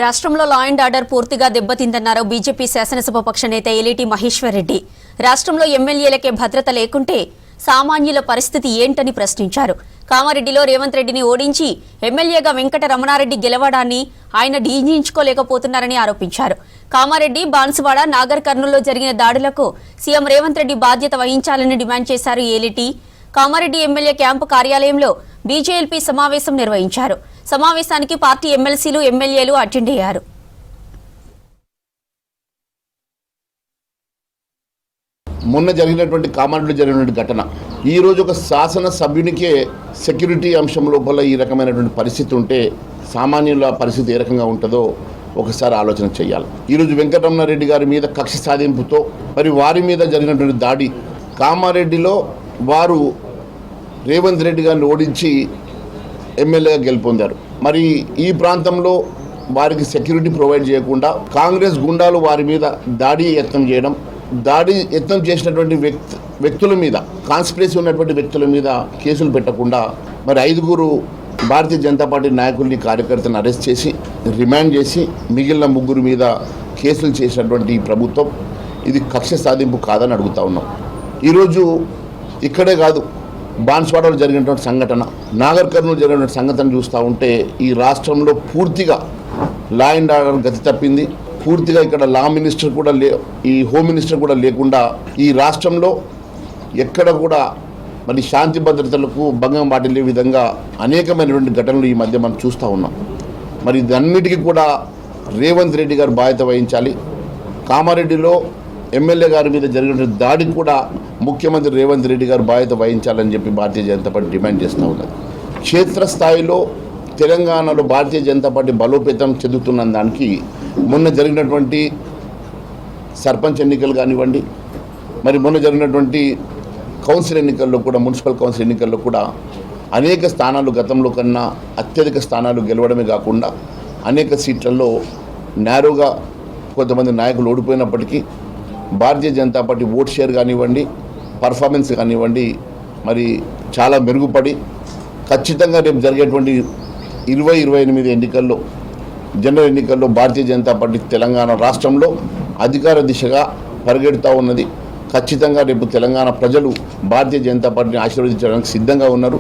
రాష్ట్రంలో law and order పూర్తిగా దెబ్బతిందన్నారు BJP శాసనసభ పక్ష నేత ఎలిటి మహేశ్వర్ రెడ్డి. రాష్ట్రంలో ఎమ్మెల్యేలకే భద్రత లేకుంటే సామాన్యుల పరిస్థితి ఏంటని ప్రశ్నించారు. కామారెడ్డిలో రేవంత్ రెడ్డిని ఓడించి ఎమ్మెల్యేగా వెంకట రమణారెడ్డి గెలవడాన్ని ఆయన డీజించుకోలేకపోతున్నారని ఆరోపించారు. కామారెడ్డి, బాన్సువాడ, నాగర్ కర్నూల్లో జరిగిన దాడులకు సీఎం రేవంత్ రెడ్డి బాధ్యత వహించాలని డిమాండ్ చేశారు ఎలిటి. కామారెడ్డి ఎమ్మెల్యే క్యాంపు కార్యాలయంలో బీజేఎల్పీ సమావేశం నిర్వహించారు. సమావేశానికి పార్టీ ఎమ్మెల్సీలు, ఎమ్మెల్యేలు అటెండ్ అయ్యారు. మొన్న జరిగినటువంటి కామారెడ్డిలో జరిగినటువంటి ఘటన ఈ రోజు ఒక శాసన సభ్యునికే సెక్యూరిటీ అంశం లోపల ఈ రకమైనటువంటి పరిస్థితి ఉంటే సామాన్యుల పరిస్థితి ఏ రకంగా ఉంటుందో ఒకసారి ఆలోచన చేయాలి. ఈరోజు వెంకటరమణారెడ్డి గారి మీద కక్ష సాధింపుతో మరి వారి మీద జరిగినటువంటి దాడి, కామారెడ్డిలో వారు రేవంత్ రెడ్డి గారిని ఓడించి ఎమ్మెల్యేగా గెలుపొందారు. మరి ఈ ప్రాంతంలో వారికి సెక్యూరిటీ ప్రొవైడ్ చేయకుండా కాంగ్రెస్ గుండాలు వారి మీద దాడి యత్నం చేసినటువంటి వ్యక్తుల మీద, కాన్స్పిరసీ ఉన్నటువంటి వ్యక్తుల మీద కేసులు పెట్టకుండా మరి 5 భారతీయ జనతా పార్టీ నాయకుల్ని, కార్యకర్తలను అరెస్ట్ చేసి రిమాండ్ చేసి మిగిలిన 3 మీద కేసులు చేసినటువంటి ఈ ప్రభుత్వం ఇది కక్ష సాధింపు కాదని అడుగుతా ఉన్నాం. ఈరోజు ఇక్కడే కాదు, బాన్స్వాడలో జరిగినటువంటి సంఘటన, నాగర్ కర్నూలు జరిగినటువంటి సంఘటన చూస్తూ ఉంటే ఈ రాష్ట్రంలో పూర్తిగా లా అండ్ ఆర్డర్ గతి తప్పింది. పూర్తిగా ఇక్కడ లా మినిస్టర్ కూడా ఈ హోమ్ మినిస్టర్ కూడా లేకుండా ఈ రాష్ట్రంలో ఎక్కడ కూడా మరి శాంతి భద్రతలకు భంగం వాటిల్లే విధంగా అనేకమైనటువంటి ఘటనలు ఈ మధ్య మనం చూస్తూ ఉన్నాం. మరి ఇదన్నిటికీ కూడా రేవంత్ రెడ్డి గారు బాధ్యత వహించాలి. కామారెడ్డిలో ఎమ్మెల్యే గారి మీద జరిగినటువంటి దాడికి కూడా ముఖ్యమంత్రి రేవంత్ రెడ్డి గారు బాధ్యత వహించాలని చెప్పి భారతీయ జనతా పార్టీ డిమాండ్ చేస్తూ ఉన్నది. క్షేత్రస్థాయిలో తెలంగాణలో భారతీయ జనతా పార్టీ బలోపేతం చెందుతున్న దానికి మొన్న జరిగినటువంటి సర్పంచ్ ఎన్నికలు కానివ్వండి, మరి మొన్న జరిగినటువంటి కౌన్సిల్ ఎన్నికల్లో కూడా, మున్సిపల్ కౌన్సిల్ ఎన్నికల్లో కూడా అనేక స్థానాలు గతంలో కన్నా అత్యధిక స్థానాలు గెలవడమే కాకుండా అనేక సీట్లలో నేరుగా కొంతమంది నాయకులు ఓడిపోయినప్పటికీ Bharatiya Janata party vote share కానివ్వండి, పర్ఫార్మెన్స్ కానివ్వండి మరి చాలా మెరుగుపడి ఖచ్చితంగా రేపు జరిగేటువంటి 2028 ఎన్నికల్లో, జనరల్ ఎన్నికల్లో భారతీయ జనతా పార్టీ తెలంగాణ రాష్ట్రంలో అధికార దిశగా పరిగెడుతూ ఉన్నది. ఖచ్చితంగా రేపు తెలంగాణ ప్రజలు భారతీయ జనతా పార్టీని ఆశీర్వదించడానికి సిద్ధంగా ఉన్నారు.